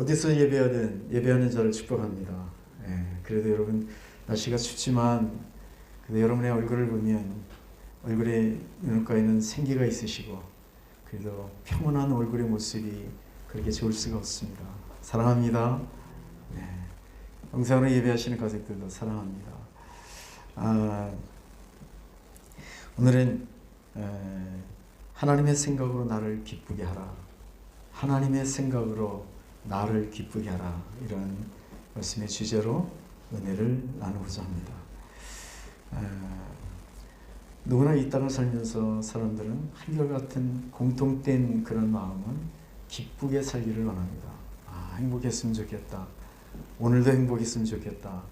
어디서 예배하든 예배하는 자를 축복합니다. 그래도 여러분 날씨가 춥지만 그래도 여러분의 얼굴을 보면 얼굴에 눈가에는 생기가 있으시고 그래도 평온한 얼굴의 모습이 그렇게 좋을 수가 없습니다. 사랑합니다. 영상으로 예배하시는 가족들도 사랑합니다. 오늘은 하나님의 생각으로 나를 기쁘게 하라. 하나님의 생각으로 나를 기쁘게 하라. 이런 말씀의 주제로 은혜를 나누고자 합니다. 누구나 이 땅을 살면서 사람들은 한결같은 공통된 그런 마음은 기쁘게 살기를 원합니다. 행복했으면 좋겠다. 오늘도 행복했으면 좋겠다.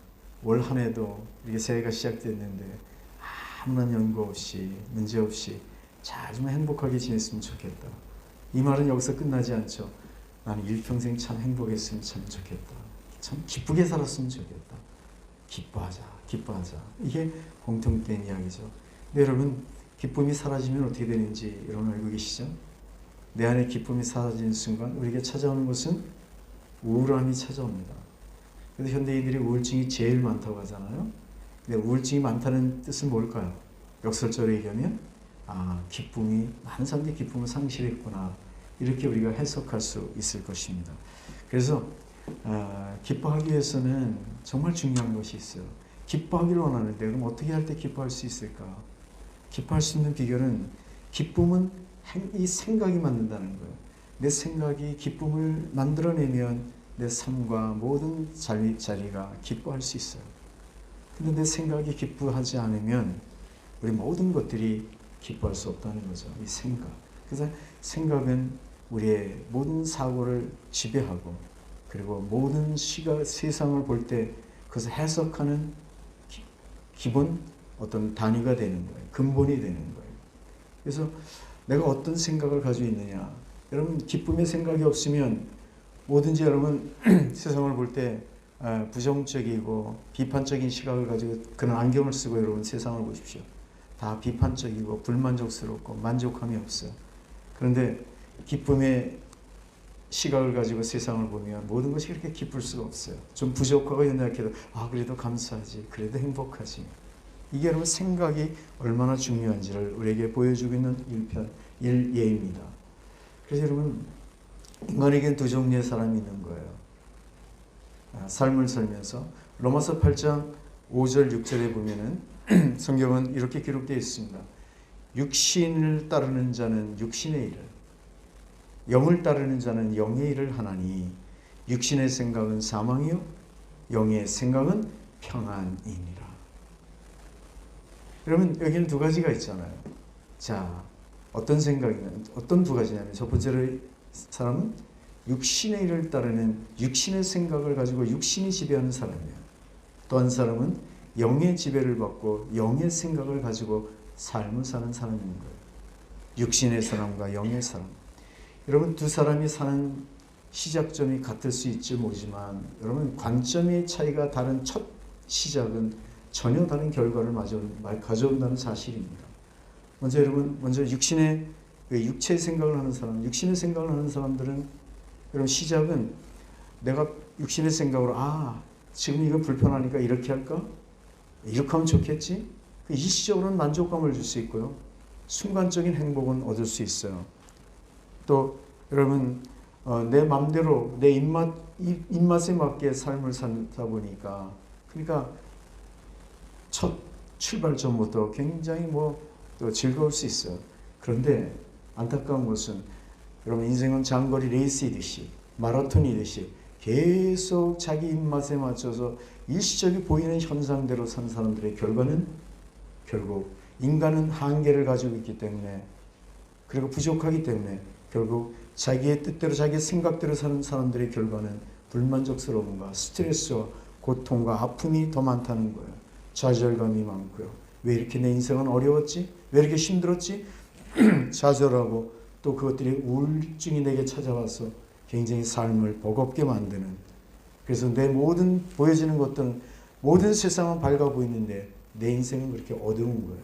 올 한 해도 이렇게 새해가 시작됐는데 아무런 연고 없이 문제 없이 잘 좀 행복하게 지냈으면 좋겠다. 이 말은 여기서 끝나지 않죠. 나는 일평생 참 행복했으면 참 좋겠다. 참 기쁘게 살았으면 좋겠다. 기뻐하자, 기뻐하자. 이게 공통된 이야기죠. 근데 여러분, 기쁨이 사라지면 어떻게 되는지 여러분 알고 계시죠? 내 안에 기쁨이 사라지는 순간 우리에게 찾아오는 것은 우울함이 찾아옵니다. 그래서 현대인들이 우울증이 제일 많다고 하잖아요. 근데 우울증이 많다는 뜻은 뭘까요? 역설적으로 얘기하면 기쁨이, 많은 사람들이 기쁨을 상실했구나, 이렇게 우리가 해석할 수 있을 것입니다. 그래서 기뻐하기 위해서는 정말 중요한 것이 있어요. 기뻐하기를 원하는데 그럼 어떻게 할 때 기뻐할 수 있을까? 기뻐할 수 있는 비결은, 기쁨은 이 생각이 만든다는 거예요. 내 생각이 기쁨을 만들어내면 내 삶과 모든 자리가 기뻐할 수 있어요. 근데 내 생각이 기뻐하지 않으면 우리 모든 것들이 기뻐할 수 없다는 거죠. 이 생각. 그래서 생각은 우리의 모든 사고를 지배하고, 그리고 모든 세상을 볼 때 그것을 해석하는 기본 어떤 단위가 되는 거예요. 근본이 되는 거예요. 그래서 내가 어떤 생각을 가지고 있느냐. 여러분, 기쁨의 생각이 없으면 뭐든지 여러분 세상을 볼 때 부정적이고 비판적인 시각을 가지고 그런 안경을 쓰고 여러분 세상을 보십시오. 다 비판적이고 불만족스럽고 만족함이 없어요. 그런데 기쁨의 시각을 가지고 세상을 보면 모든 것이 그렇게 기쁠 수가 없어요. 좀 부족하고 연약해도 그래도 감사하지, 그래도 행복하지. 이게 여러분 생각이 얼마나 중요한지를 우리에게 보여주고 있는 일예입니다. 그래서 여러분, 인간에게는 두 종류의 사람이 있는 거예요. 삶을 살면서 로마서 8장 5절 6절에 보면은 성경은 이렇게 기록되어 있습니다. 육신을 따르는 자는 육신의 일을, 영을 따르는 자는 영의 일을 하나니 육신의 생각은 사망이요 영의 생각은 평안이니라. 여러분, 여기는 두 가지가 있잖아요. 자, 어떤 생각이냐면, 어떤 두 가지냐면, 첫 번째로 사람은 육신의 일을 따르는 육신의 생각을 가지고 육신이 지배하는 사람이에요. 또 한 사람은 영의 지배를 받고 영의 생각을 가지고 삶을 사는 사람인 거예요. 육신의 사람과 영의 사람. 여러분, 두 사람이 사는 시작점이 같을 수 있지 모르지만 여러분, 관점의 차이가 다른 첫 시작은 전혀 다른 결과를 가져온다는 사실입니다. 먼저 여러분, 육체의 생각을 하는 사람, 육신의 생각을 하는 사람들은 여러분 시작은 내가 육신의 생각으로 지금 이거 불편하니까 이렇게 할까? 이렇게 하면 좋겠지? 일시적으로는 만족감을 줄 수 있고요. 순간적인 행복은 얻을 수 있어요. 또 여러분, 내 마음대로 내 입맛에 맞게 삶을 살다 보니까, 그러니까 첫 출발점부터 굉장히 또 즐거울 수 있어요. 그런데 안타까운 것은 여러분, 인생은 장거리 레이스이듯이, 마라톤이듯이 계속 자기 입맛에 맞춰서 일시적이 보이는 현상대로 산 사람들의 결과는 결국 인간은 한계를 가지고 있기 때문에, 그리고 부족하기 때문에 결국 자기의 뜻대로 자기의 생각대로 사는 사람들의 결과는 불만족스러움과 스트레스와 고통과 아픔이 더 많다는 거예요. 좌절감이 많고요. 왜 이렇게 내 인생은 어려웠지? 왜 이렇게 힘들었지? 좌절하고, 또 그것들이 우울증이 내게 찾아와서 굉장히 삶을 버겁게 만드는, 그래서 내 모든 보여지는 것들은, 모든 세상은 밝아 보이는데 내 인생은 그렇게 어두운 거예요.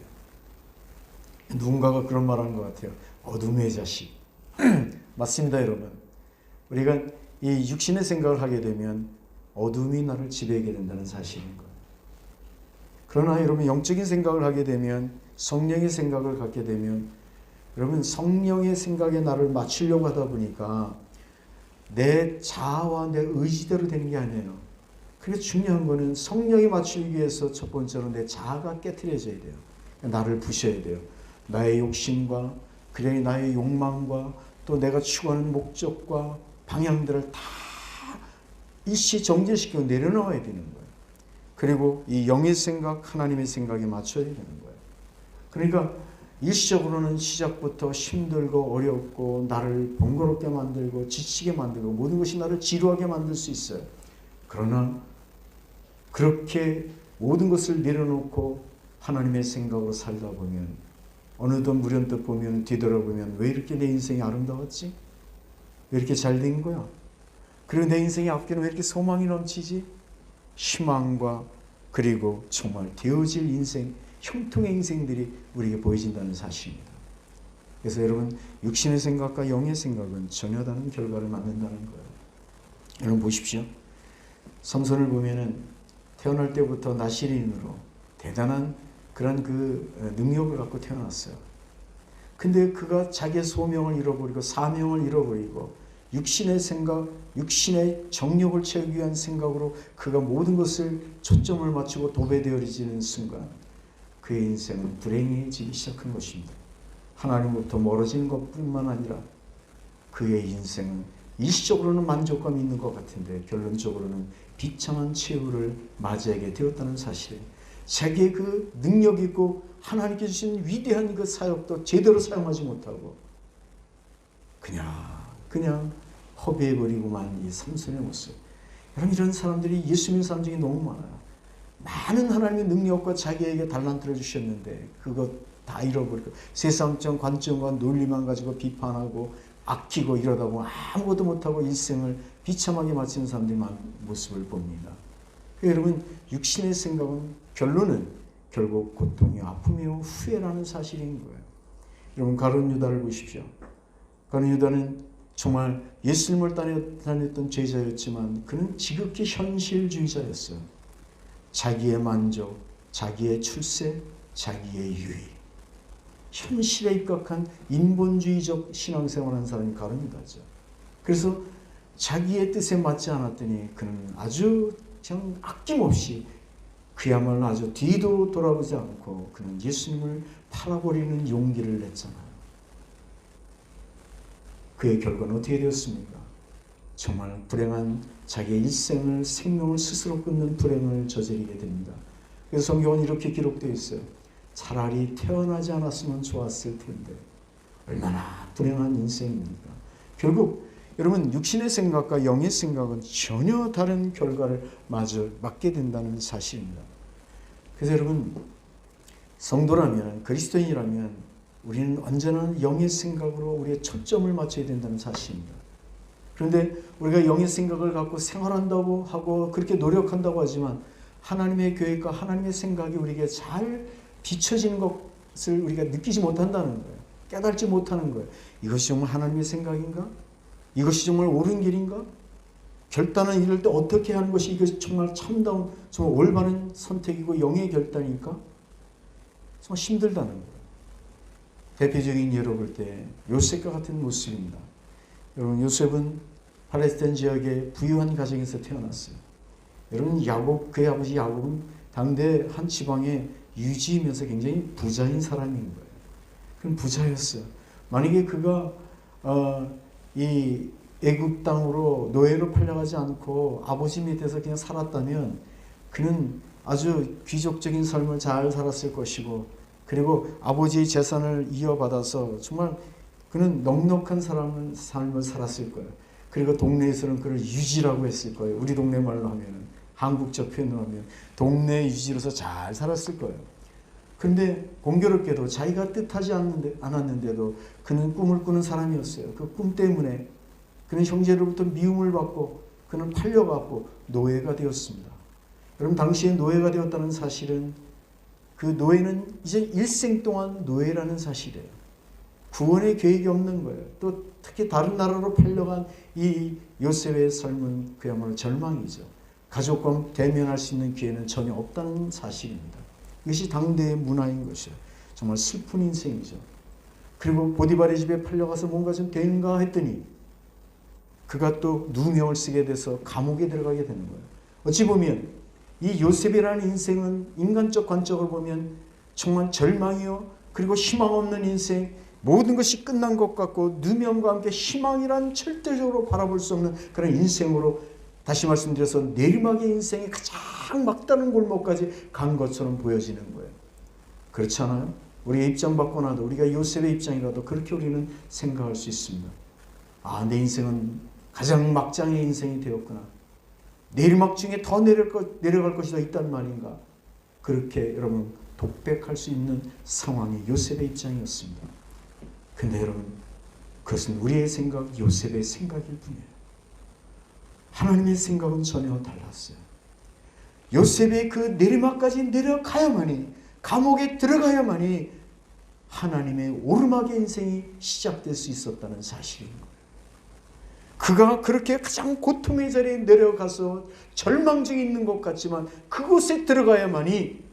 누군가가 그런 말 하는 것 같아요. 어둠의 자식. 맞습니다, 여러분. 우리가 이 육신의 생각을 하게 되면 어둠이 나를 지배하게 된다는 사실인 거예요. 그러나 여러분 영적인 생각을 하게 되면, 성령의 생각을 갖게 되면, 여러분 성령의 생각에 나를 맞추려고 하다 보니까 내 자아와 내 의지대로 되는 게 아니에요. 그래서 중요한 거는 성령에 맞추기 위해서 첫 번째로 내 자아가 깨트려져야 돼요. 나를 부셔야 돼요. 나의 욕심과 그래 나의 욕망과 또 내가 추구하는 목적과 방향들을 다 일시 정제시키고 내려놓아야 되는 거예요. 그리고 이 영의 생각, 하나님의 생각에 맞춰야 되는 거예요. 그러니까 일시적으로는 시작부터 힘들고 어렵고 나를 번거롭게 만들고 지치게 만들고 모든 것이 나를 지루하게 만들 수 있어요. 그러나 그렇게 모든 것을 내려놓고 하나님의 생각으로 살다 보면 어느덧 무련뜻 보면, 뒤돌아보면 왜 이렇게 내 인생이 아름다웠지? 왜 이렇게 잘 된 거야? 그리고 내 인생의 앞길은 왜 이렇게 소망이 넘치지? 희망과 그리고 정말 되어질 인생, 형통의 인생들이 우리에게 보여진다는 사실입니다. 그래서 여러분 육신의 생각과 영의 생각은 전혀 다른 결과를 낳는다는 거예요. 여러분 보십시오. 삼손을 보면은 태어날 때부터 나시린으로 대단한 그런 그 능력을 갖고 태어났어요. 근데 그가 자기의 소명을 잃어버리고 사명을 잃어버리고 육신의 생각, 육신의 정욕을 채우기 위한 생각으로 그가 모든 것을 초점을 맞추고 도배되어지는 순간 그의 인생은 불행해지기 시작한 것입니다. 하나님으로부터 멀어지는 것뿐만 아니라 그의 인생은 일시적으로는 만족감이 있는 것 같은데 결론적으로는 비참한 최후를 맞이하게 되었다는 사실에 자기의 그 능력 있고 하나님께 주신 위대한 그 사역도 제대로 사용하지 못하고 그냥 허비해버리고만 이 삼손의 모습. 여러분 이런 사람들이 예수 믿는 사람 중에 너무 많아요. 많은 하나님의 능력과 자기에게 달란트를 주셨는데 그것 다 잃어버리고 세상적 관점과 논리만 가지고 비판하고 아끼고 이러다 보면 아무것도 못하고 일생을 비참하게 마치는 사람들의 모습을 봅니다. 여러분 육신의 생각은 결론은 결국 고통이요 아픔이요 후회라는 사실인 거예요. 여러분 가룟 유다를 보십시오. 가룟 유다는 정말 예수님을 따랐던 제자였지만 그는 지극히 현실주의자였어요. 자기의 만족, 자기의 출세, 자기의 유익, 현실에 입각한 인본주의적 신앙생활을 한 사람이 가룟 유다죠. 그래서 자기의 뜻에 맞지 않았더니 그는 아주 그냥 아낌없이 그야말로 아주 뒤도 돌아보지 않고 그는 예수님을 팔아버리는 용기를 냈잖아요. 그의 결과는 어떻게 되었습니까? 정말 불행한 자기의 일생을 생명을 스스로 끊는 불행을 저지르게 됩니다. 그래서 성경은 이렇게 기록되어 있어요. 차라리 태어나지 않았으면 좋았을 텐데 얼마나 불행한 인생입니까? 결국 여러분 육신의 생각과 영의 생각은 전혀 다른 결과를 마저 맞게 된다는 사실입니다. 그래서 여러분 성도라면 그리스도인이라면 우리는 언제나 영의 생각으로 우리의 초점을 맞춰야 된다는 사실입니다. 그런데 우리가 영의 생각을 갖고 생활한다고 하고 그렇게 노력한다고 하지만 하나님의 계획과 하나님의 생각이 우리에게 잘 비춰지는 것을 우리가 느끼지 못한다는 거예요. 깨닫지 못하는 거예요. 이것이 정말 하나님의 생각인가? 이것이 정말 옳은 길인가? 결단을 이룰 때 어떻게 하는 것이 이것이 정말 참다운 정말 올바른 선택이고 영의 결단일까? 정말 힘들다는 거예요. 대표적인 예로 볼 때 요셉과 같은 모습입니다. 여러분 요셉은 팔레스타인 지역의 부유한 가정에서 태어났어요. 여러분 야곱, 그의 아버지 야곱은 당대 한 지방의 유지이면서 굉장히 부자인 사람인 거예요. 그는 부자였어요. 만약에 그가 이 애굽 땅으로 노예로 팔려가지 않고 아버지 밑에서 그냥 살았다면 그는 아주 귀족적인 삶을 잘 살았을 것이고 그리고 아버지의 재산을 이어받아서 정말 그는 넉넉한 삶을 살았을 거예요. 그리고 동네에서는 그를 유지라고 했을 거예요. 우리 동네 말로 하면은 한국적 표현으로 하면 동네 유지로서 잘 살았을 거예요. 그런데 공교롭게도 자기가 뜻하지 않았는데도 그는 꿈을 꾸는 사람이었어요. 그 꿈 때문에 그는 형제로부터 미움을 받고 그는 팔려갖고 노예가 되었습니다. 여러분 당시에 노예가 되었다는 사실은 그 노예는 이제 일생 동안 노예라는 사실이에요. 구원의 계획이 없는 거예요. 또 특히 다른 나라로 팔려간 이 요셉의 삶은 그야말로 절망이죠. 가족과 대면할 수 있는 기회는 전혀 없다는 사실입니다. 이것이 당대의 문화인 것이에요. 정말 슬픈 인생이죠. 그리고 보디발의 집에 팔려가서 뭔가 좀 되는가 했더니 그가 또 누명을 쓰게 돼서 감옥에 들어가게 되는 거예요. 어찌 보면 이 요셉이라는 인생은 인간적 관점을 보면 정말 절망이요, 그리고 희망 없는 인생, 모든 것이 끝난 것 같고 누명과 함께 희망이란 절대적으로 바라볼 수 없는 그런 인생으로, 다시 말씀드려서 내리막의 인생이 가장 막다른 골목까지 간 것처럼 보여지는 거예요. 그렇지 않아요? 우리의 입장 바꿔놔도, 우리가 요셉의 입장이라도 그렇게 우리는 생각할 수 있습니다. 아, 내 인생은 가장 막장의 인생이 되었구나. 내리막 중에 더 내려갈 것이 더 있단 말인가. 그렇게 여러분 독백할 수 있는 상황이 요셉의 입장이었습니다. 근데 여러분, 그것은 우리의 생각, 요셉의 생각일 뿐이에요. 하나님의 생각은 전혀 달랐어요. 요셉의 그 내리막까지 내려가야만이, 감옥에 들어가야만이 하나님의 오르막의 인생이 시작될 수 있었다는 사실인 거예요. 그가 그렇게 가장 고통의 자리에 내려가서 절망 중에 있는 것 같지만 그곳에 들어가야만이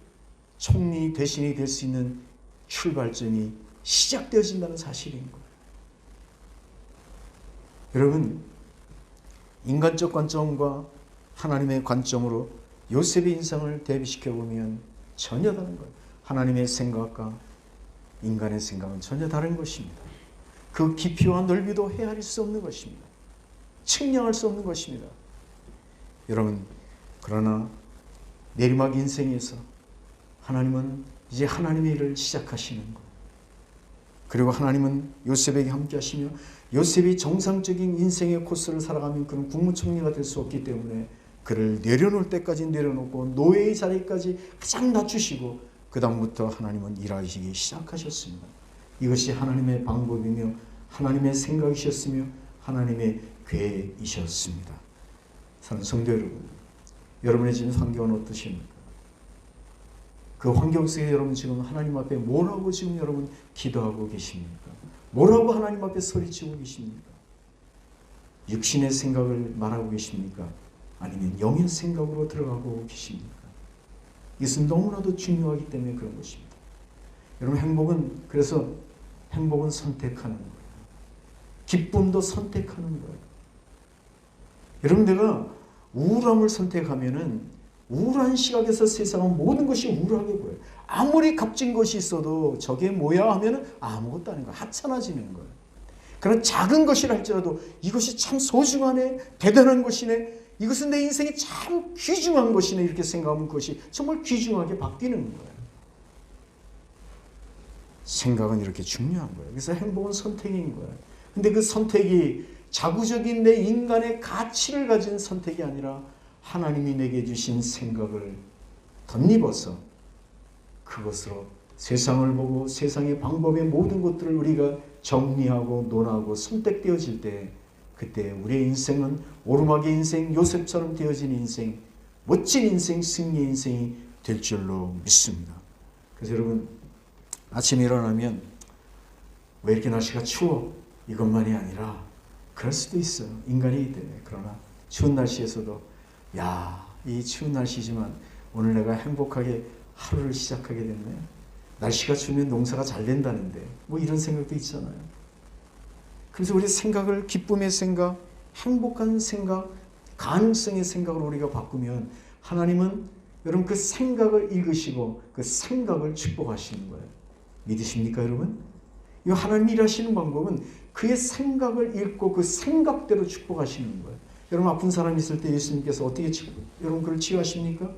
총리 대신이 될 수 있는 출발점이 시작되어진다는 사실인 거예요. 여러분, 인간적 관점과 하나님의 관점으로 요셉의 인생을 대비시켜 보면 전혀 다른 거예요. 하나님의 생각과 인간의 생각은 전혀 다른 것입니다. 그 깊이와 넓이도 헤아릴 수 없는 것입니다. 측량할 수 없는 것입니다. 여러분, 그러나 내리막 인생에서 하나님은 이제 하나님의 일을 시작하시는 거예요. 그리고 하나님은 요셉에게 함께 하시며, 요셉이 정상적인 인생의 코스를 살아가면 그는 국무총리가 될 수 없기 때문에 그를 내려놓을 때까지 내려놓고 노예의 자리까지 가장 낮추시고 그 다음부터 하나님은 일하시기 시작하셨습니다. 이것이 하나님의 방법이며 하나님의 생각이셨으며 하나님의 계획이셨습니다. 사랑하는 성도 여러분, 여러분의 지금 환경은 어떠십니까? 그 환경 속에 여러분 지금 하나님 앞에 뭐라고 지금 여러분 기도하고 계십니까? 뭐라고 하나님 앞에 소리치고 계십니까? 육신의 생각을 말하고 계십니까? 아니면 영의 생각으로 들어가고 계십니까? 이것은 너무나도 중요하기 때문에 그런 것입니다. 여러분, 그래서 행복은 선택하는 거예요. 기쁨도 선택하는 거예요. 여러분, 내가 우울함을 선택하면은 우울한 시각에서 세상은 모든 것이 우울하게 보여요. 아무리 값진 것이 있어도 저게 뭐야 하면은 아무것도 아닌 거예요. 하찮아지는 거예요. 그런 작은 것이라 할지라도 이것이 참 소중하네, 대단한 것이네, 이것은 내 인생이 참 귀중한 것이네, 이렇게 생각하면 그것이 정말 귀중하게 바뀌는 거예요. 생각은 이렇게 중요한 거예요. 그래서 행복은 선택인 거예요. 근데 그 선택이 자구적인 내 인간의 가치를 가진 선택이 아니라 하나님이 내게 주신 생각을 덧입어서 그것으로 세상을 보고 세상의 방법의 모든 것들을 우리가 정리하고 논하고 선택되어질 때, 그때 우리의 인생은 오르막의 인생, 요셉처럼 되어진 인생, 멋진 인생, 승리의 인생이 될 줄로 믿습니다. 그래서 여러분, 아침에 일어나면 왜 이렇게 날씨가 추워? 이것만이 아니라 그럴 수도 있어요. 인간이기 때문에. 그러나 추운 날씨에서도 이 추운 날씨지만 오늘 내가 행복하게 하루를 시작하게 됐네. 날씨가 추우면 농사가 잘 된다는데 뭐 이런 생각도 있잖아요. 그래서 우리 생각을 기쁨의 생각, 행복한 생각, 가능성의 생각으로 우리가 바꾸면 하나님은 여러분 그 생각을 읽으시고 그 생각을 축복하시는 거예요. 믿으십니까 여러분? 이 하나님 일하시는 방법은 그의 생각을 읽고 그 생각대로 축복하시는 거예요. 여러분, 아픈 사람이 있을 때 예수님께서 어떻게 여러분 그를 치유하십니까?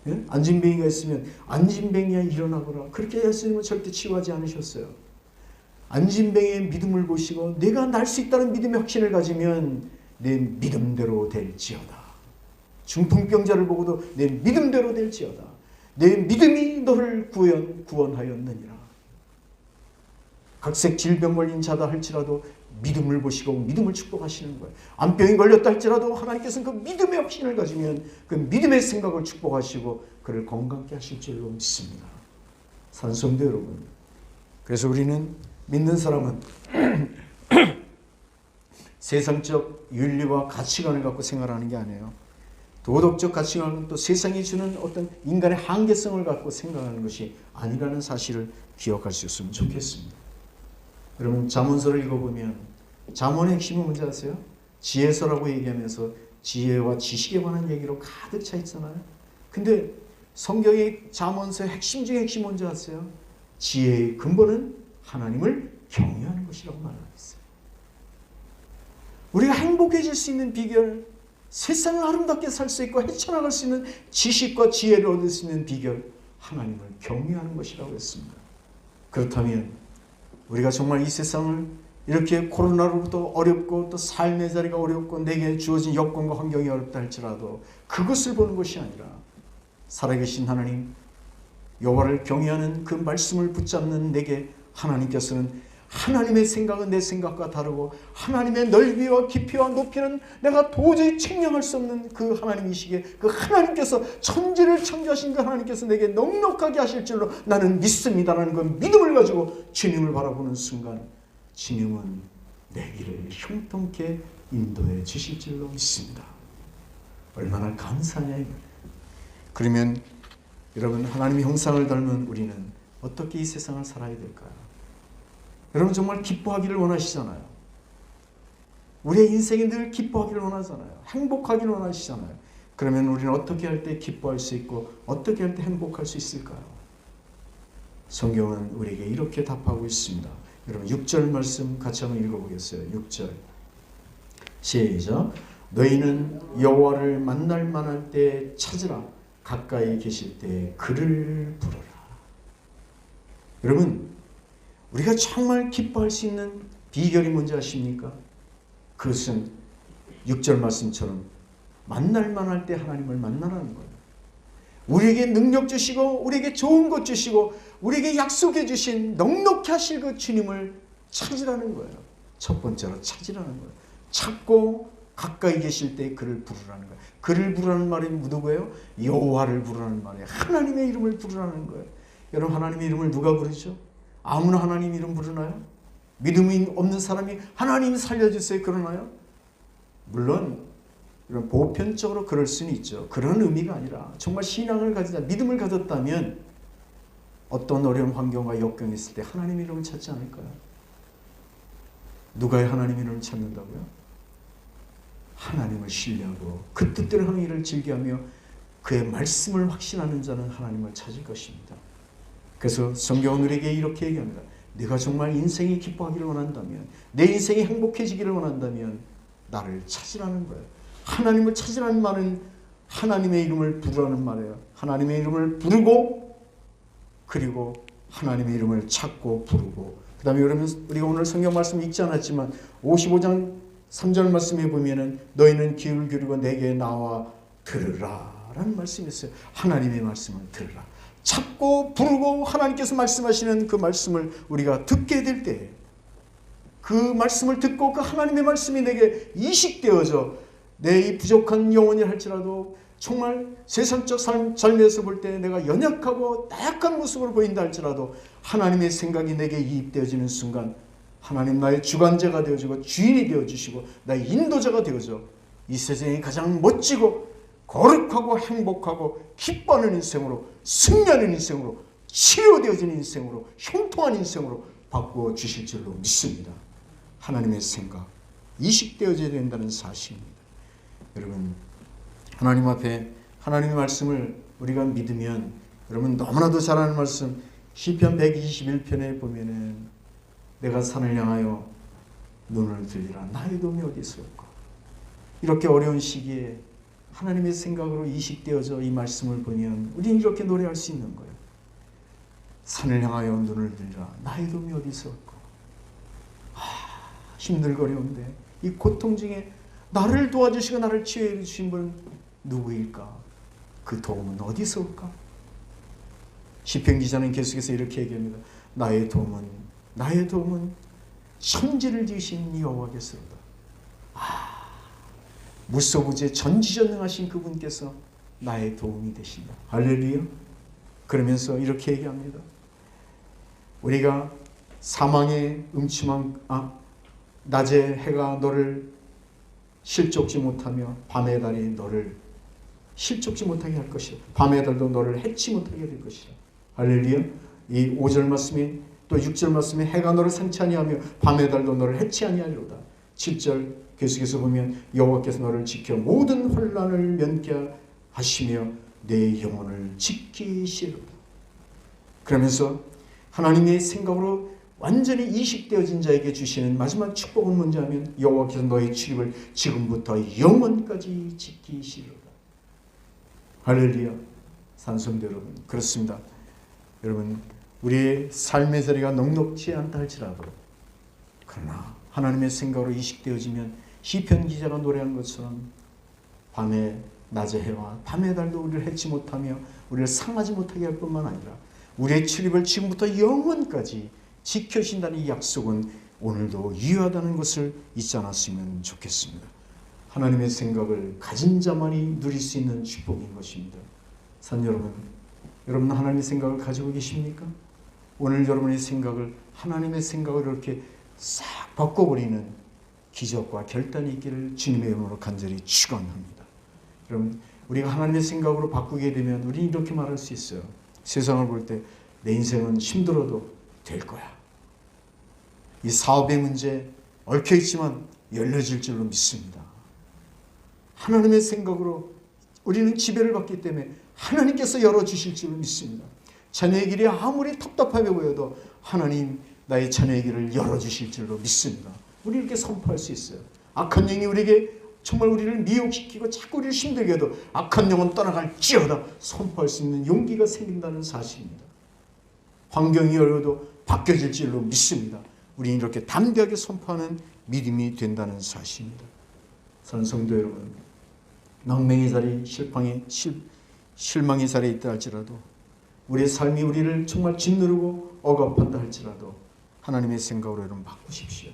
예? 안진뱅이가 있으면 안진뱅이야 일어나거라, 그렇게 예수님은 절대 치유하지 않으셨어요. 안진뱅이의 믿음을 보시고 내가 날 수 있다는 믿음의 확신을 가지면 내 믿음대로 될지어다. 중풍병자를 보고도 내 믿음대로 될지어다. 내 믿음이 너를 구원하였느니라. 각색 질병 걸린 자다 할지라도 믿음을 보시고 믿음을 축복하시는 거예요. 암병이 걸렸다 할지라도 하나님께서는 그 믿음의 확신을 가지면 그 믿음의 생각을 축복하시고 그를 건강케 하실 줄로 믿습니다. 사랑하는 성도 여러분, 그래서 우리는 믿는 사람은 세상적 윤리와 가치관을 갖고 생활하는 게 아니에요. 도덕적 가치관은 또 세상이 주는 어떤 인간의 한계성을 갖고 생각하는 것이 아니라는 사실을 기억하셨으면 좋겠습니다. 여러분, 잠언서를 읽어보면 잠언의 핵심은 뭔지 아세요? 지혜서라고 얘기하면서 지혜와 지식에 관한 얘기로 가득 차 있잖아요. 근데 성경의 잠언서의 핵심 중에 핵심이 뭔지 아세요? 지혜의 근본은 하나님을 경외하는 것이라고 말하고 있어요. 우리가 행복해질 수 있는 비결, 세상을 아름답게 살 수 있고 헤쳐나갈 수 있는 지식과 지혜를 얻을 수 있는 비결, 하나님을 경외하는 것이라고 했습니다. 그렇다면 우리가 정말 이 세상을 이렇게 코로나로부터 어렵고 또 삶의 자리가 어렵고 내게 주어진 여건과 환경이 어렵다 할지라도 그것을 보는 것이 아니라 살아계신 하나님, 여호와를 경외하는 그 말씀을 붙잡는 내게 하나님께서는 하나님의 생각은 내 생각과 다르고 하나님의 넓이와 깊이와 높이는 내가 도저히 측량할 수 없는 그 하나님이시기에 그 하나님께서 천지를 창조하신 그 하나님께서 내게 넉넉하게 하실 줄로 나는 믿습니다라는 그 믿음을 가지고 주님을 바라보는 순간 주님은 내 길을 형통케 인도해 주실 줄로 믿습니다. 얼마나 감사하냐. 그러면 여러분, 하나님의 형상을 닮은 우리는 어떻게 이 세상을 살아야 될까요? 여러분, 정말 기뻐하기를 원하시잖아요. 우리의 인생이 늘 기뻐하기를 원하잖아요. 행복하기를 원하시잖아요. 그러면 우리는 어떻게 할 때 기뻐할 수 있고 어떻게 할 때 행복할 수 있을까요? 성경은 우리에게 이렇게 답하고 있습니다. 여러분, 6절 말씀 같이 한번 읽어보겠어요. 6절 시작. 너희는 여호와를 만날 만할 때 찾으라. 가까이 계실 때 그를 부르라. 여러분, 우리가 정말 기뻐할 수 있는 비결이 뭔지 아십니까? 그것은 6절 말씀처럼 만날 만할 때 하나님을 만나라는 거예요. 우리에게 능력 주시고 우리에게 좋은 것 주시고 우리에게 약속해 주신 넉넉히 하실 그 주님을 찾으라는 거예요. 첫 번째로 찾으라는 거예요. 찾고 가까이 계실 때 그를 부르라는 거예요. 그를 부르라는 말이 누구예요? 여호와를 부르라는 말이에요. 하나님의 이름을 부르라는 거예요. 여러분, 하나님의 이름을 누가 부르죠? 아무나 하나님 이름 부르나요? 믿음이 없는 사람이 하나님 살려주세요 그러나요? 물론 이런 보편적으로 그럴 수는 있죠. 그런 의미가 아니라 정말 신앙을 가지자, 믿음을 가졌다면 어떤 어려운 환경과 역경이 있을 때 하나님 이름을 찾지 않을까요? 누가 하나님 이름을 찾는다고요? 하나님을 신뢰하고 그 뜻대로 하는 일을 즐겨하며 그의 말씀을 확신하는 자는 하나님을 찾을 것입니다. 그래서 성경은 우리에게 이렇게 얘기합니다. 네가 정말 인생이 기뻐하기를 원한다면, 내 인생이 행복해지기를 원한다면 나를 찾으라는 거예요. 하나님을 찾으라는 말은 하나님의 이름을 부르라는 말이에요. 하나님의 이름을 부르고 그리고 하나님의 이름을 찾고 부르고, 그 다음에 여러분, 우리가 오늘 성경 말씀 읽지 않았지만 55장 3절 말씀에 보면은 너희는 귀를 기울이고 내게 나와 들으라 라는 말씀이 있어요. 하나님의 말씀을 들으라. 찾고 부르고 하나님께서 말씀하시는 그 말씀을 우리가 듣게 될 때 그 말씀을 듣고 그 하나님의 말씀이 내게 이식되어져 내 이 부족한 영혼이 할지라도 정말 세상적 삶에서 볼 때 내가 연약하고 나약한 모습으로 보인다 할지라도 하나님의 생각이 내게 이입되어지는 순간 하나님 나의 주관자가 되어지고 주인이 되어주시고 나의 인도자가 되어져 이 세상에 가장 멋지고 거룩하고 행복하고 기뻐하는 인생으로, 승리하는 인생으로, 치료되어지는 인생으로, 형통한 인생으로 바꾸어 주실 줄로 믿습니다. 하나님의 생각 이식되어져야 된다는 사실입니다. 여러분, 하나님 앞에 하나님의 말씀을 우리가 믿으면, 여러분 너무나도 잘 아는 말씀 시편 121편에 보면은 내가 산을 향하여 눈을 들리라 나의 도움이 어디 있을까. 이렇게 어려운 시기에 하나님의 생각으로 이식되어져 이 말씀을 보면 우리는 이렇게 노래할 수 있는 거예요. 산을 향하여 눈을 들리라 나의 도움이 어디 있을까. 힘들거려운데 이 고통 중에 나를 도와주시고 나를 치유해 주신 분은 누구일까? 그 도움은 어디서 올까? 시편 기자는 계속해서 이렇게 얘기합니다. 나의 도움은 천지를 지으신 여호와께서로다. 무소부재 전지전능하신 그분께서 나의 도움이 되신다. 할렐루야. 그러면서 이렇게 얘기합니다. 우리가 사망의 음침한 낮에 해가 너를 실족지 못하며 밤의 달이 너를 실족지 못하게 할 것이라. 밤의 달도 너를 해치 못하게 될 것이라. 할렐루야. 이 5절 말씀이 또 6절 말씀에 해가 너를 상치 아니하며 밤의 달도 너를 해치 아니하리로다. 7절 계속해서 보면 여호와께서 너를 지켜 모든 혼란을 면케 하시며 내 영혼을 지키시리로다. 그러면서 하나님의 생각으로 완전히 이식되어진 자에게 주시는 마지막 축복은 뭔지 하면 여호와께서 너의 출입을 지금부터 영원까지 지키시리로다. 할렐루야. 산성도 여러분, 그렇습니다. 여러분, 우리의 삶의 자리가 넉넉지 않다 할지라도 그러나 하나님의 생각으로 이식되어지면 시편 기자가 노래한 것처럼 밤에 낮의 해와 밤의 달도 우리를 해치 못하며 우리를 상하지 못하게 할 뿐만 아니라 우리의 출입을 지금부터 영원까지 지켜신다는 이 약속은 오늘도 유효하다는 것을 잊지 않았으면 좋겠습니다. 하나님의 생각을 가진 자만이 누릴 수 있는 축복인 것입니다. 산 여러분, 여러분 하나님의 생각을 가지고 계십니까? 오늘 여러분의 생각을 하나님의 생각을 이렇게 싹 바꿔버리는 기적과 결단이 있기를 주님의 이름으로 간절히 축원합니다. 여러분, 우리가 하나님의 생각으로 바꾸게 되면 우리는 이렇게 말할 수 있어요. 세상을 볼 때 내 인생은 힘들어도 될 거야. 이 사업의 문제 얽혀있지만 열려질 줄로 믿습니다. 하나님의 생각으로 우리는 지배를 받기 때문에 하나님께서 열어주실 줄로 믿습니다. 자녀의 길이 아무리 답답하게 보여도 하나님 나의 자녀의 길을 열어주실 줄로 믿습니다. 우리 이렇게 선포할 수 있어요. 악한 영이 우리에게 정말 우리를 미혹시키고 자꾸 우리를 힘들게 해도 악한 영은 떠나갈지어다 선포할 수 있는 용기가 생긴다는 사실입니다. 환경이 어려워도 바뀌어질 줄로 믿습니다. 우리는 이렇게 담대하게 선포하는 믿음이 된다는 사실입니다. 사랑하는 성도 여러분, 낭맹의 자리, 실망의 자리에 있다 할지라도 우리의 삶이 우리를 정말 짓누르고 억압한다 할지라도 하나님의 생각으로 여러분 바꾸십시오.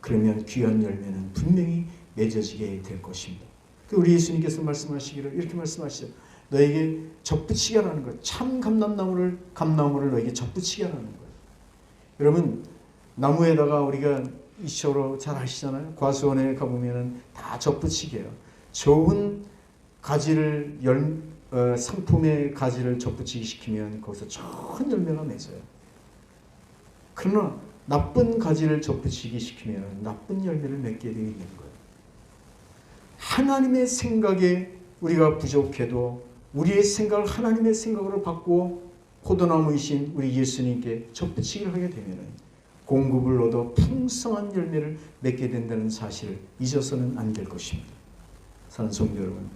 그러면 귀한 열매는 분명히 맺어지게 될 것입니다. 우리 예수님께서 말씀하시기를 이렇게 말씀하시죠. 너에게 접붙이게 하라는 거예요. 참 감람나무를 너에게 접붙이게 하라는 거예요. 여러분, 나무에다가 우리가 이쇼로 잘 아시잖아요. 과수원에 가보면 다 접붙이게요. 좋은 가지를 상품의 가지를 접붙이기 시키면 거기서 좋은 열매가 맺어요. 그러나 나쁜 가지를 접붙이기 시키면 나쁜 열매를 맺게 되어 있는 거예요. 하나님의 생각에 우리가 부족해도 우리의 생각을 하나님의 생각으로 바꾸어 포도나무이신 우리 예수님께 접붙이기를 하게 되면 공급을 얻어 풍성한 열매를 맺게 된다는 사실을 잊어서는 안 될 것입니다. 사랑하는 성도 여러분,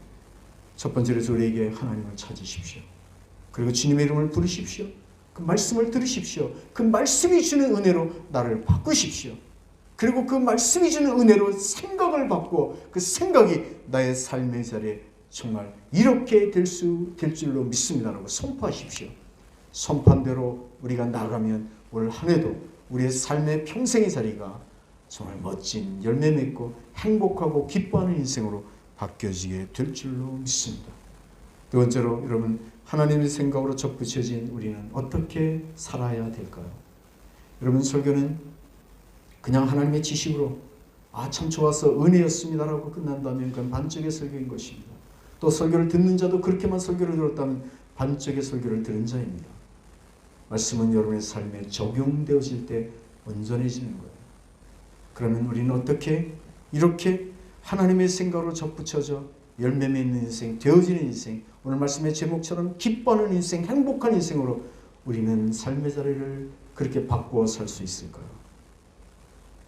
첫 번째로 우리에게 하나님을 찾으십시오. 그리고 주님의 이름을 부르십시오. 그 말씀을 들으십시오. 그 말씀이 주는 은혜로 나를 바꾸십시오. 그리고 그 말씀이 주는 은혜로 생각을 바꾸어 그 생각이 나의 삶의 자리에 정말 이렇게 될 줄로 믿습니다라고 선포하십시오. 선포한 대로 우리가 나가면 올 한 해도 우리의 삶의 평생의 자리가 정말 멋진 열매 맺고 행복하고 기뻐하는 인생으로 바뀌어지게 될 줄로 믿습니다. 두 번째로 여러분, 하나님의 생각으로 접붙여진 우리는 어떻게 살아야 될까요? 여러분, 설교는 그냥 하나님의 지식으로 참 좋아서 은혜였습니다라고 끝난다면 그건 반쪽의 설교인 것입니다. 또 설교를 듣는 자도 그렇게만 설교를 들었다면 반쪽의 설교를 들은 자입니다. 말씀은 여러분의 삶에 적용되어질 때 온전해지는 거예요. 그러면 우리는 어떻게 이렇게 하나님의 생각으로 접붙여져 열매 맺는 인생, 되어지는 인생, 오늘 말씀의 제목처럼 기뻐하는 인생, 행복한 인생으로 우리는 삶의 자리를 그렇게 바꾸어 살 수 있을까요?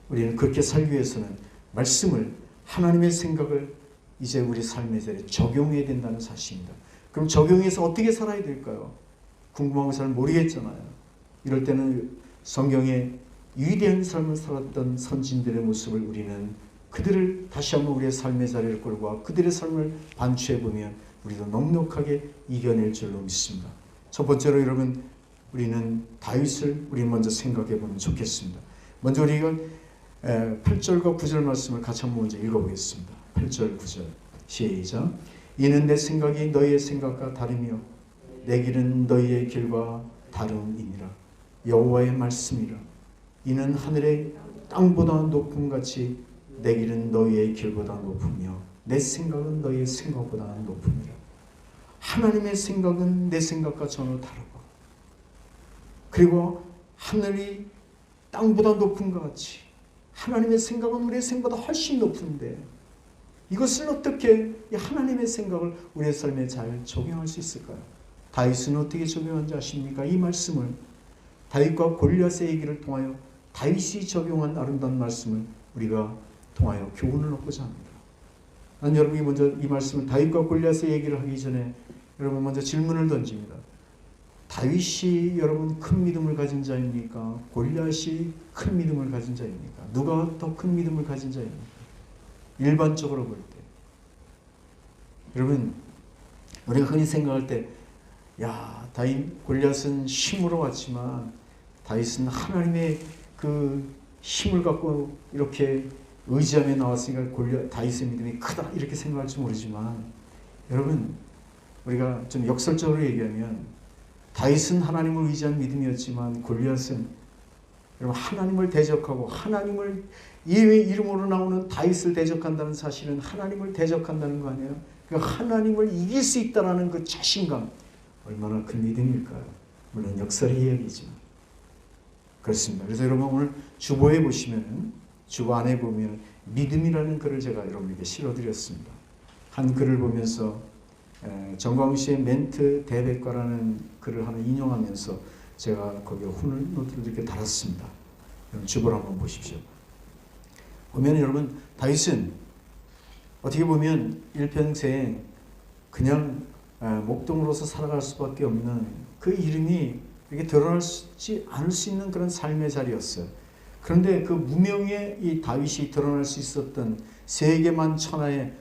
우리는 그렇게 살기 위해서는 말씀을, 하나님의 생각을 이제 우리 삶의 자리에 적용해야 된다는 사실입니다. 그럼 적용해서 어떻게 살아야 될까요? 궁금하고 잘 모르겠잖아요. 이럴 때는 성경에 위대한 삶을 살았던 선진들의 모습을 우리는 그들을 다시 한번 우리의 삶의 자리를 끌고 와 그들의 삶을 반추해보면 우리도 넉넉하게 이겨낼 줄로 믿습니다. 첫 번째로 여러분, 우리는 다윗을 우리 먼저 생각해 보면 좋겠습니다. 먼저 우리가 8절과 9절 말씀을 같이 한번 먼저 읽어보겠습니다. 8절 9절 시작. 이는 내 생각이 너희의 생각과 다르며 내 길은 너희의 길과 다름이니라. 여호와의 말씀이라. 이는 하늘의 땅보다 높음 같이 내 길은 너희의 길보다 높으며 내 생각은 너희의 생각보다 높음이라. 하나님의 생각은 내 생각과 전혀 다르고, 그리고 하늘이 땅보다 높은 것 같이 하나님의 생각은 우리의 생각보다 훨씬 높은데, 이것을 어떻게 이 하나님의 생각을 우리의 삶에 잘 적용할 수 있을까요? 다윗은 어떻게 적용한지 아십니까? 이 말씀을 다윗과 골리앗의 얘기를 통하여 다윗이 적용한 아름다운 말씀을 우리가 통하여 교훈을 얻고자 합니다. 난 여러분이 먼저 이 말씀을 다윗과 골리앗의 얘기를 하기 전에 여러분 먼저 질문을 던집니다. 다윗이 여러분 큰 믿음을 가진 자입니까? 골리앗이 큰 믿음을 가진 자입니까? 누가 더 큰 믿음을 가진 자입니까? 일반적으로 볼 때. 여러분, 우리가 흔히 생각할 때, 야, 다윗, 골리앗은 힘으로 왔지만 다윗은 하나님의 그 힘을 갖고 이렇게 의지하며 나왔으니까 다윗의 믿음이 크다, 이렇게 생각할지 모르지만, 여러분, 우리가 좀 역설적으로 얘기하면 다윗은 하나님을 의지한 믿음이었지만 골리앗은 여러분 하나님을 대적하고, 하나님을 이름으로 나오는 다윗을 대적한다는 사실은 하나님을 대적한다는 거 아니에요? 그 하나님을 이길 수 있다라는 그 자신감, 얼마나 큰 믿음일까요? 물론 역설의 이야기지만 그렇습니다. 그래서 여러분 오늘 주보에 보시면, 주보 안에 보면 믿음이라는 글을 제가 여러분에게 실어드렸습니다. 한 글을 보면서 정광훈 씨의 멘트 대백과라는 글을 하나 인용하면서 제가 거기에 훈을 노트를 이렇게 달았습니다. 여러분 주보를 한번 보십시오. 보면 여러분 다윗은 어떻게 보면 일평생 그냥 목동으로서 살아갈 수밖에 없는 그 이름이 이렇게 드러나지 않을 수 있는 그런 삶의 자리였어요. 그런데 그 무명의 이 다윗이 드러날 수 있었던, 세계만 천하에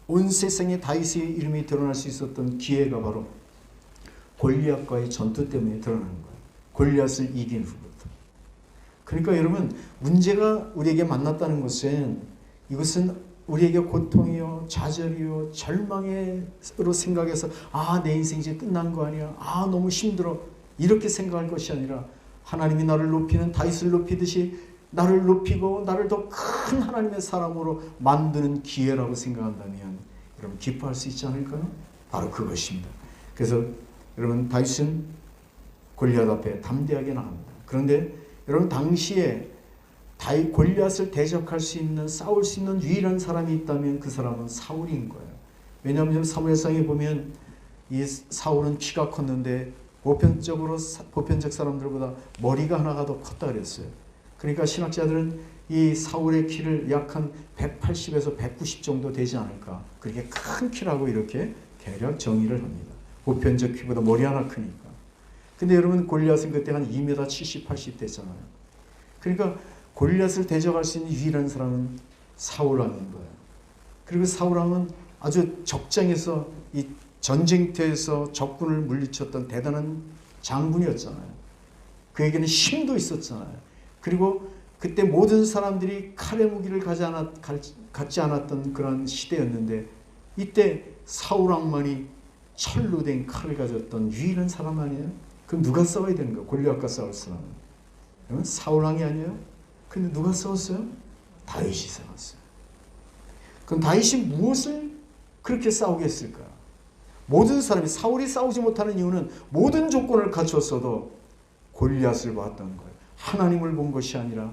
온 세상에 다윗의 이름이 드러날 수 있었던 기회가 바로 골리앗과의 전투 때문에 드러나는 거예요. 골리앗을 이긴 후부터. 그러니까 여러분 문제가 우리에게 만났다는 것은, 이것은 우리에게 고통이요, 좌절이요, 절망으로 생각해서 내 인생 이제 끝난 거 아니야, 너무 힘들어, 이렇게 생각할 것이 아니라 하나님이 나를 높이는, 다윗을 높이듯이 나를 높이고 나를 더 큰 하나님의 사람으로 만드는 기회라고 생각한다면 여러분 기뻐할 수 있지 않을까요? 바로 그것입니다. 그래서 여러분 다윗은 골리앗 앞에 담대하게 나갑니다. 그런데 여러분 당시에 골리앗을 대적할 수 있는, 싸울 수 있는 유일한 사람이 있다면 그 사람은 사울인 거예요. 왜냐하면 사무엘상에 보면 이 사울은 키가 컸는데 보편적 사람들보다 머리가 하나가 더 컸다 그랬어요. 그러니까 신학자들은 이 사울의 키를 약 한 180에서 190 정도 되지 않을까, 그렇게 큰 키라고 이렇게 대략 정의를 합니다. 보편적 키보다 머리 하나 크니까. 근데 여러분 골리앗은 그때 한 2m 70, 80 됐잖아요. 그러니까 골리앗을 대적할 수 있는 유일한 사람은 사울왕인 거예요. 그리고 사울왕은 아주 적장에서 이 전쟁터에서 적군을 물리쳤던 대단한 장군이었잖아요. 그에게는 힘도 있었잖아요. 그리고 그때 모든 사람들이 칼의 무기를 갖지 않았던 그런 시대였는데, 이때 사울왕만이 철로 된 칼을 가졌던 유일한 사람 아니에요? 그럼 누가 싸워야 되는 거예요? 골리앗과 싸울 사람은. 그러면 사울왕이 아니에요? 근데 누가 싸웠어요? 다윗이 싸웠어요. 그럼 다윗이 무엇을 그렇게 싸우게 했을까? 모든 사람이, 사울이 싸우지 못하는 이유는 모든 조건을 갖췄어도 골리앗을 봤던 거예요. 하나님을 본 것이 아니라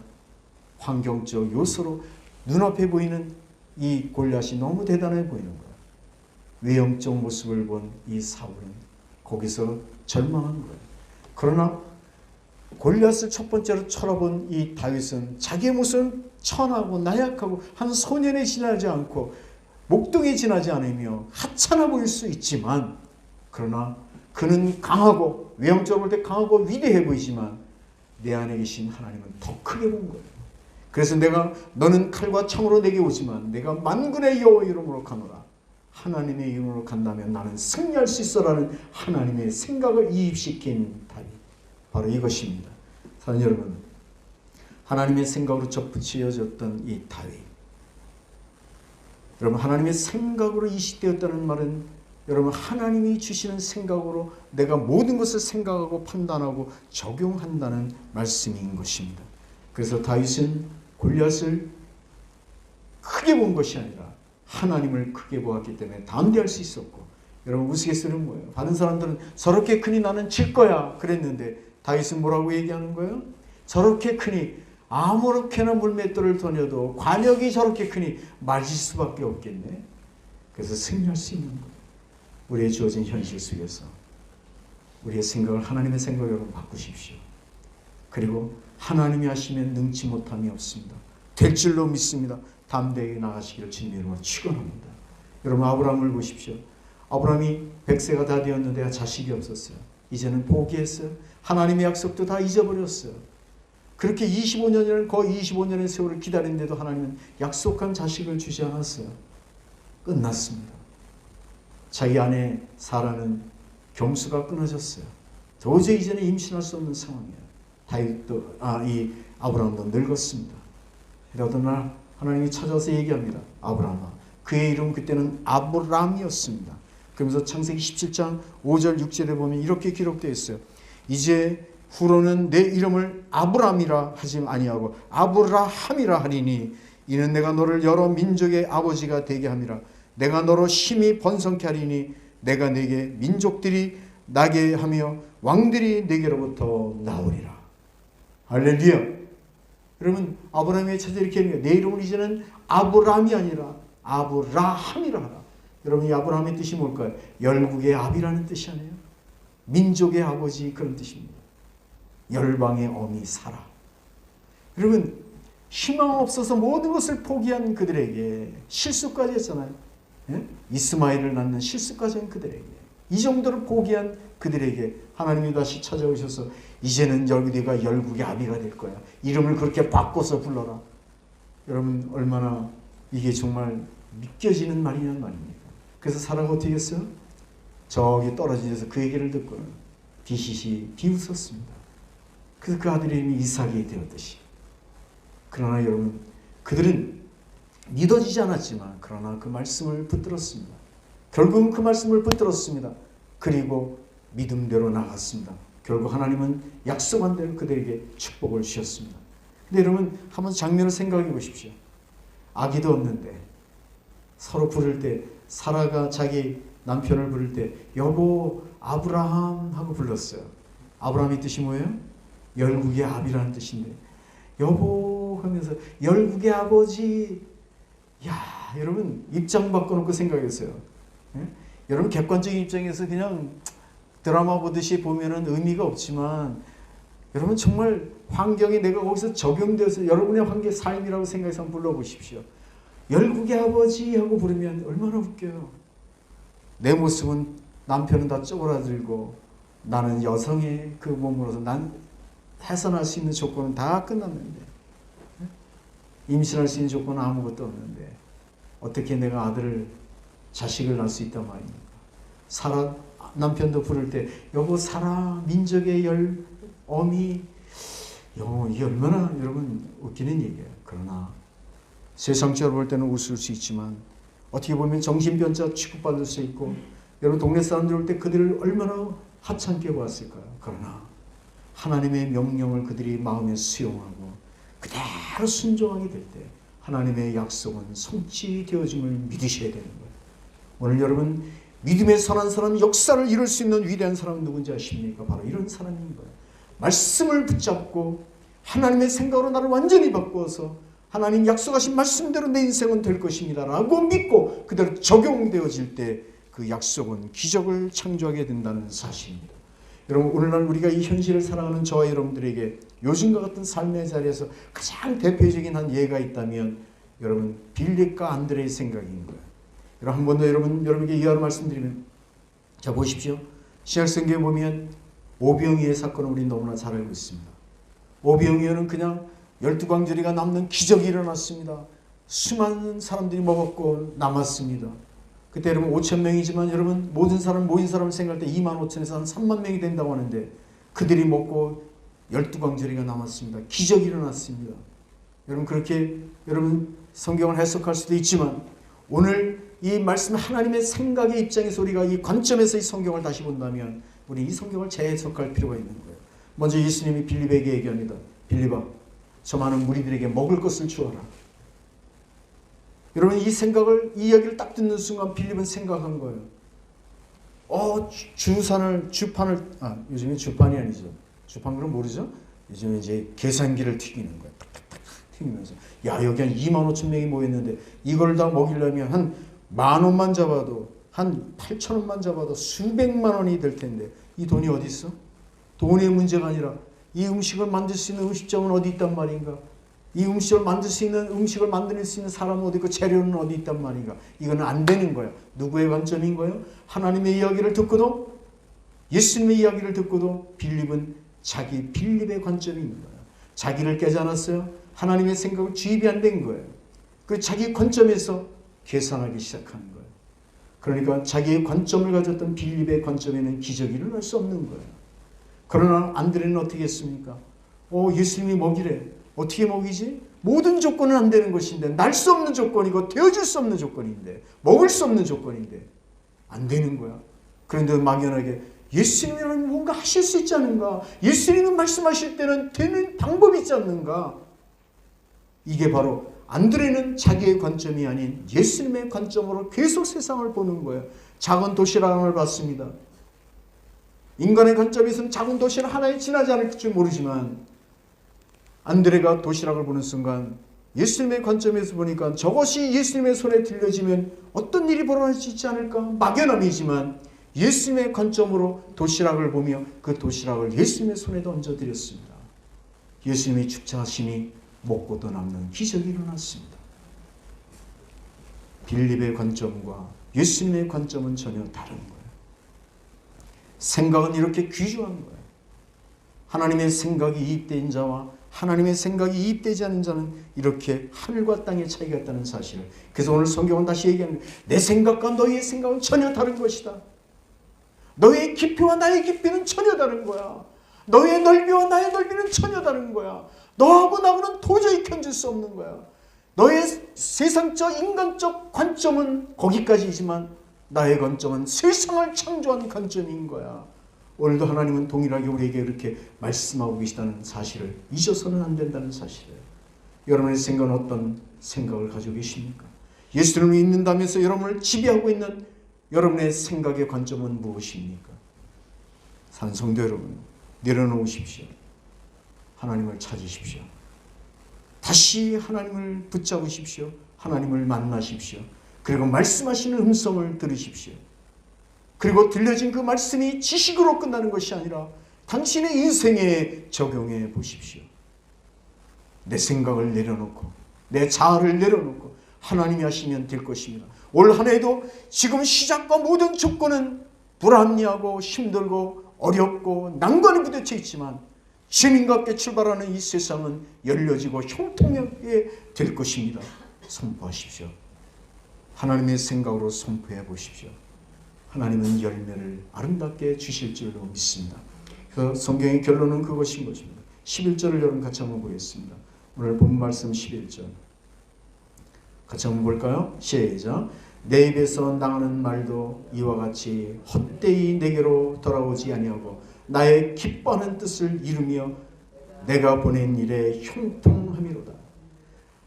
환경적 요소로 눈앞에 보이는 이 골리앗이 너무 대단해 보이는 거예요. 외형적 모습을 본 이 사울은 거기서 절망한 거예요. 그러나 골리앗을 첫 번째로 쳐다본 이 다윗은 자기의 모습은 천하고 나약하고 한 소년에 지나지 않고 목동에 지나지 않으며 하찮아 보일 수 있지만, 그러나 그는 강하고, 외형적으로 볼 때 강하고 위대해 보이지만 내 안에 계신 하나님은 더 크게 본 거예요. 그래서 너는 칼과 창으로 내게 오지만 내가 만군의 여호와 이름으로 가노라. 하나님의 이름으로 간다면 나는 승리할 수 있어라는 하나님의 생각을 이입시킨 다윗. 바로 이것입니다. 사랑하는 여러분, 하나님의 생각으로 접붙여졌던 이 다윗. 여러분 하나님의 생각으로 이식되었다는 말은 여러분 하나님이 주시는 생각으로 내가 모든 것을 생각하고 판단하고 적용한다는 말씀인 것입니다. 그래서 다윗은 골리앗을 크게 본 것이 아니라 하나님을 크게 보았기 때문에 담대할 수 있었고, 여러분 우스갯소리는 뭐예요? 다른 사람들은 저렇게 크니 나는 질 거야 그랬는데 다윗은 뭐라고 얘기하는 거예요? 저렇게 크니 아무렇게나 물맷돌을 던져도 관역이 저렇게 크니 맞을 수밖에 없겠네. 그래서 승리할 수 있는 거예요. 우리의 주어진 현실 속에서 우리의 생각을 하나님의 생각으로 바꾸십시오. 그리고 하나님이 하시면 능치 못함이 없습니다. 될 줄로 믿습니다. 담대하게 나가시기를 주님의 이름으로 축원합니다. 여러분 아브라함을 보십시오. 아브라함이 100세가 다 되었는데 자식이 없었어요. 이제는 포기했어요. 하나님의 약속도 다 잊어버렸어요. 그렇게 25년이라는 거의 25년의 세월을 기다리는데도 하나님은 약속한 자식을 주지 않았어요. 끝났습니다. 자기 아내 사라는 경수가 끊어졌어요. 도저히 이제는 임신할 수 없는 상황이에요. 이 아브라함도 늙었습니다. 어떤 날 하나님이 찾아서 얘기합니다. 아브라함아. 그의 이름 그때는 아브람이었습니다. 그러면서 창세기 17장 5절 6절에 보면 이렇게 기록되어 있어요. 이제 후로는 내 이름을 아브람이라 하지 아니하고 아브라함이라 하리니 이는 내가 너를 여러 민족의 아버지가 되게 함이라. 내가 너로 심히 번성케 하리니 내가 네게 민족들이 나게 하며 왕들이 네게로부터 나오리라. 할렐루야. 여러분 아브라함의 찾아 이렇게 하는 거예요. 내 이름은 이제는 아브람이 아니라 아브라함이라 하라. 여러분 이 아브라함의 뜻이 뭘까요? 열국의 아비라는 뜻이 아니에요. 민족의 아버지 그런 뜻입니다. 열방의 어미 사라. 여러분 희망 없어서 모든 것을 포기한 그들에게 실수까지 했잖아요. 예? 이스마엘을 낳는 실수까지 한 그들에게 이 정도로 포기한 그들에게 하나님이 다시 찾아오셔서 이제는 네가 열국의 아비가 될 거야. 이름을 그렇게 바꿔서 불러라. 여러분 얼마나 이게 정말 믿겨지는 말이냐는 말입니까? 그래서 사라가 어떻게 했어요? 저기 떨어진 데서 그 얘기를 듣고는 비시시 비웃었습니다. 그래서 그 아들의 이름이 이삭이 되었듯이. 그러나 여러분 그들은 믿어지지 않았지만 그러나 그 말씀을 붙들었습니다. 결국은 그 말씀을 붙들었습니다. 그리고 믿음대로 나갔습니다. 결국 하나님은 약속한 대로 그들에게 축복을 주셨습니다. 근데 여러분 한번 장면을 생각해 보십시오. 아기도 없는데 서로 부를 때 사라가 자기 남편을 부를 때 여보 아브라함 하고 불렀어요. 아브라함의 뜻이 뭐예요? 열국의 아비라는 뜻인데 여보 하면서 열국의 아버지. 야 여러분 입장 바꿔놓고 생각했어요. 예? 여러분 객관적인 입장에서 그냥 드라마 보듯이 보면은 의미가 없지만 여러분 정말 환경이 내가 거기서 적용되어서 여러분의 환경 삶이라고 생각해서 한번 불러보십시오. 열국의 아버지 하고 부르면 얼마나 웃겨요. 내 모습은 남편은 다 쪼그라들고 나는 여성의 그 몸으로서 난 해산할 수 있는 조건은 다 끝났는데 임신할 수 있는 조건은 아무것도 없는데 어떻게 내가 아들을 자식을 낳을 수 있단 말입니까? 사라 남편도 부를 때 여보 사라 민족의 열 어미 이게 얼마나 여러분 웃기는 얘기예요. 그러나 세상적으로 볼 때는 웃을 수 있지만 어떻게 보면 정신병자 취급받을 수 있고 여러분 동네 사람들 올 때 그들을 얼마나 하찮게 보았을까요? 그러나 하나님의 명령을 그들이 마음에 수용하고 그대로 순종하게 될 때 하나님의 약속은 성취되어짐을 믿으셔야 되는 거예요. 오늘 여러분 믿음의 선한 사람 역사를 이룰 수 있는 위대한 사람은 누군지 아십니까? 바로 이런 사람인 거예요. 말씀을 붙잡고 하나님의 생각으로 나를 완전히 바꾸어서 하나님 약속하신 말씀대로 내 인생은 될 것입니다 라고 믿고 그대로 적용되어질 때 그 약속은 기적을 창조하게 된다는 사실입니다. 여러분 오늘날 우리가 이 현실을 살아가는 저와 여러분들에게 요즘과 같은 삶의 자리에서 가장 대표적인 한 예가 있다면 여러분 빌립과 안드레의 생각인 거예요. 여러분 한 번 더 여러분에게 이하로 말씀드리면 자 보십시오. 신약성경에 보면 오병이어의 사건을 우리 너무나 잘 알고 있습니다. 오병이어는 그냥 12광절이가 남는 기적이 일어났습니다. 수많은 사람들이 먹었고 남았습니다. 그때 여러분 5,000명이지만 여러분 모인 사람을 생각할 때 25,000에서 한 3만 명이 된다고 하는데 그들이 먹고 12광절이가 남았습니다. 기적이 일어났습니다. 여러분 그렇게 여러분 성경을 해석할 수도 있지만 오늘 이 말씀 하나님의 생각의 입장에서 우리가 이 관점에서 이 성경을 다시 본다면 우리 이 성경을 재해석할 필요가 있는 거예요. 먼저 예수님이 빌립에게 얘기합니다. 빌립아 저 많은 무리들에게 먹을 것을 주어라. 여러분, 이 생각을, 이 이야기를 딱 듣는 순간 빌립은 생각한 거예요. 요즘에 주판이 아니죠. 주판 그럼 모르죠? 요즘에 이제 계산기를 튀기는 거예요. 탁탁탁 튀기면서. 야, 여기 한 2만 5천 명이 모였는데 이걸 다 먹이려면 한 10,000원만 잡아도, 한 8,000원만 잡아도 수백만 원이 될 텐데 이 돈이 어디 있어? 돈의 문제가 아니라 이 음식을 만들 수 있는 음식점은 어디 있단 말인가? 이 음식을 만들 수 있는 사람은 어디 있고 재료는 어디 있단 말인가? 이거는 안 되는 거야. 누구의 관점인 거예요? 하나님의 이야기를 듣고도, 예수님의 이야기를 듣고도 빌립은 빌립의 관점인 거예요. 자기를 깨지 않았어요. 하나님의 생각을 주입이 안 된 거예요. 그 자기 관점에서 계산하기 시작하는 거예요. 그러니까 자기의 관점을 가졌던 빌립의 관점에는 기적이 일어날 수 없는 거예요. 그러나 안드레는 어떻게 했습니까? 예수님이 먹이래. 어떻게 먹이지? 모든 조건은 안 되는 것인데, 날 수 없는 조건이고 되어줄 수 없는 조건인데, 먹을 수 없는 조건인데 안 되는 거야. 그런데 막연하게 예수님이라면 뭔가 하실 수 있지 않은가? 예수님은 말씀하실 때는 되는 방법이 있지 않는가? 이게 바로 안드레는 자기의 관점이 아닌 예수님의 관점으로 계속 세상을 보는 거예요. 작은 도시락을 봤습니다. 인간의 관점에서는 작은 도시락 하나에 지나지 않을 줄 모르지만, 안드레가 도시락을 보는 순간 예수님의 관점에서 보니까 저것이 예수님의 손에 들려지면 어떤 일이 벌어질 수 있지 않을까? 막연함이지만 예수님의 관점으로 도시락을 보며 그 도시락을 예수님의 손에 던져드렸습니다. 예수님의 축제하심이 먹고도 남는 기적이 일어났습니다. 빌립의 관점과 예수님의 관점은 전혀 다른 거예요. 생각은 이렇게 귀중한 거예요. 하나님의 생각이 이입된 자와 하나님의 생각이 이입되지 않는 자는 이렇게 하늘과 땅의 차이가 있다는 사실을. 그래서 오늘 성경은 다시 얘기하는 거예요. 내 생각과 너희의 생각은 전혀 다른 것이다. 너의 깊이와 나의 깊이는 전혀 다른 거야. 너의 넓이와 나의 넓이는 전혀 다른 거야. 너하고 나하고는 도저히 견줄 수 없는 거야. 너의 세상적 인간적 관점은 거기까지이지만 나의 관점은 세상을 창조한 관점인 거야. 오늘도 하나님은 동일하게 우리에게 이렇게 말씀하고 계시다는 사실을 잊어서는 안 된다는 사실이에요. 여러분의 생각은 어떤 생각을 가지고 계십니까? 예수님을 믿는다면서 여러분을 지배하고 있는 여러분의 생각의 관점은 무엇입니까? 사는 성도 여러분, 내려놓으십시오. 하나님을 찾으십시오. 다시 하나님을 붙잡으십시오. 하나님을 만나십시오. 그리고 말씀하시는 음성을 들으십시오. 그리고 들려진 그 말씀이 지식으로 끝나는 것이 아니라 당신의 인생에 적용해 보십시오. 내 생각을 내려놓고 내 자아를 내려놓고 하나님이 하시면 될 것입니다. 올 한 해도 지금 시작과 모든 조건은 불합리하고 힘들고 어렵고 난관에 부딪혀 있지만 주님과 함께 출발하는 이 세상은 열려지고 형통하게 될 것입니다. 선포하십시오. 하나님의 생각으로 선포해 보십시오. 하나님은 열매를 아름답게 주실 줄로 믿습니다. 그 성경의 결론은 그것인 것입니다. 11절을 여러분 같이 한번 보겠습니다. 오늘 본 말씀 11절 같이 한번 볼까요? 시작. 내 입에서 나가는 말도 이와 같이 헛되이 내게로 돌아오지 아니하고 나의 기뻐하는 뜻을 이루며 내가 보낸 일에 형통함이로다.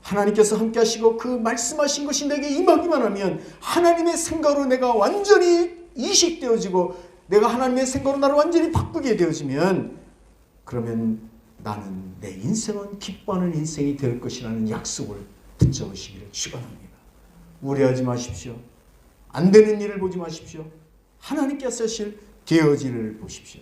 하나님께서 함께 하시고 그 말씀하신 것이 내게 임하기만 하면 하나님의 생각으로 내가 완전히 이식되어지고 내가 하나님의 생각으로 나를 완전히 바꾸게 되어지면 그러면 나는 내 인생은 기뻐하는 인생이 될 것이라는 약속을 붙잡으시기를 축원합니다. 우려하지 마십시오. 안 되는 일을 보지 마십시오. 하나님께서 하실 되어지를 보십시오.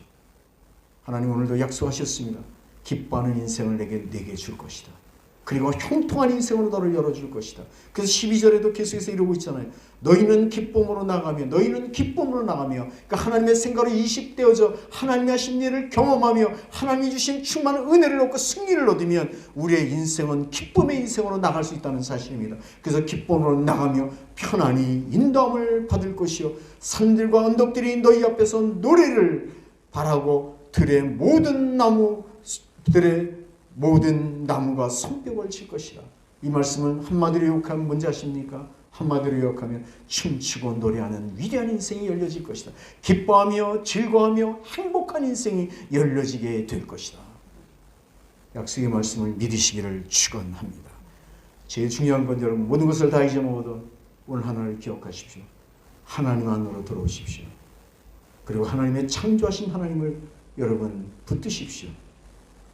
하나님 오늘도 약속하셨습니다. 기뻐하는 인생을 내게 줄 것이다. 그리고 형통한 인생으로 너를 열어줄 것이다. 그래서 12절에도 계속해서 이러고 있잖아요. 너희는 기쁨으로 나가며 그러니까 하나님의 생각으로 이식되어져 하나님이 하신 일을 경험하며 하나님이 주신 충만한 은혜를 얻고 승리를 얻으면 우리의 인생은 기쁨의 인생으로 나갈 수 있다는 사실입니다. 그래서 기쁨으로 나가며 편안히 인도함을 받을 것이요 산들과 언덕들이 너희 앞에서 노래를 바라고 들의 모든 나무가 손뼉을 칠 것이라. 이 말씀은 한마디로 요약하면 뭔지 아십니까? 한마디로 요약하면 춤추고 노래하는 위대한 인생이 열려질 것이다. 기뻐하며 즐거워하며 행복한 인생이 열려지게 될 것이다. 약속의 말씀을 믿으시기를 축원합니다. 제일 중요한 건 여러분 모든 것을 다 잊어먹어도 오늘 하나를 기억하십시오. 하나님 안으로 들어오십시오. 그리고 하나님의 창조하신 하나님을 여러분 붙드십시오.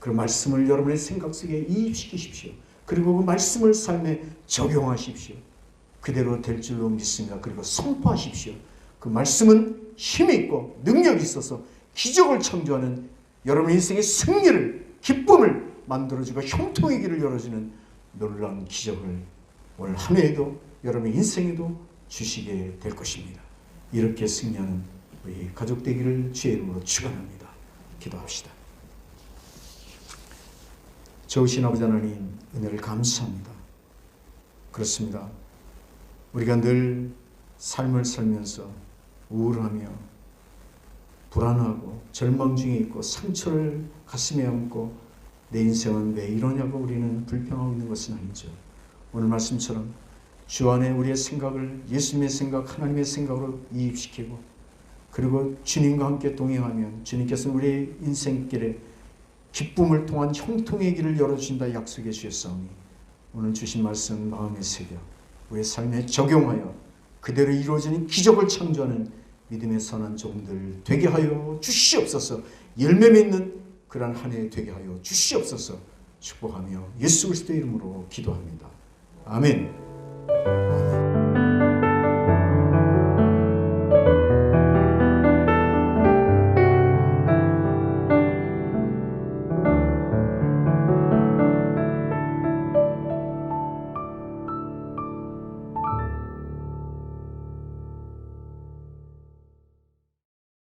그 말씀을 여러분의 생각 속에 이입시키십시오. 그리고 그 말씀을 삶에 적용하십시오. 그대로 될 줄로 믿습니다. 그리고 선포하십시오. 그 말씀은 힘이 있고 능력이 있어서 기적을 창조하는 여러분 인생의 승리를, 기쁨을 만들어주고 형통의 길을 열어주는 놀라운 기적을 올 한 해에도 여러분의 인생에도 주시게 될 것입니다. 이렇게 승리하는 우리 가족 되기를 주의 이름으로 축원합니다. 기도합시다. 좋으신 아버지 하나님, 은혜를 감사합니다. 그렇습니다. 우리가 늘 삶을 살면서 우울하며 불안하고 절망 중에 있고 상처를 가슴에 안고 내 인생은 왜 이러냐고 우리는 불평하고 있는 것은 아니죠. 오늘 말씀처럼 주 안에 우리의 생각을 예수님의 생각, 하나님의 생각으로 이입시키고 그리고 주님과 함께 동행하면 주님께서는 우리의 인생길에 기쁨을 통한 형통의 길을 열어주신다 약속해 주셨사오니 오늘 주신 말씀 마음에 새겨 우리의 삶에 적용하여 그대로 이루어지는 기적을 창조하는 믿음의 선한 종들 되게 하여 주시옵소서. 열매 맺는 그러한 한 해 되게 하여 주시옵소서. 축복하며 예수 그리스도의 이름으로 기도합니다. 아멘.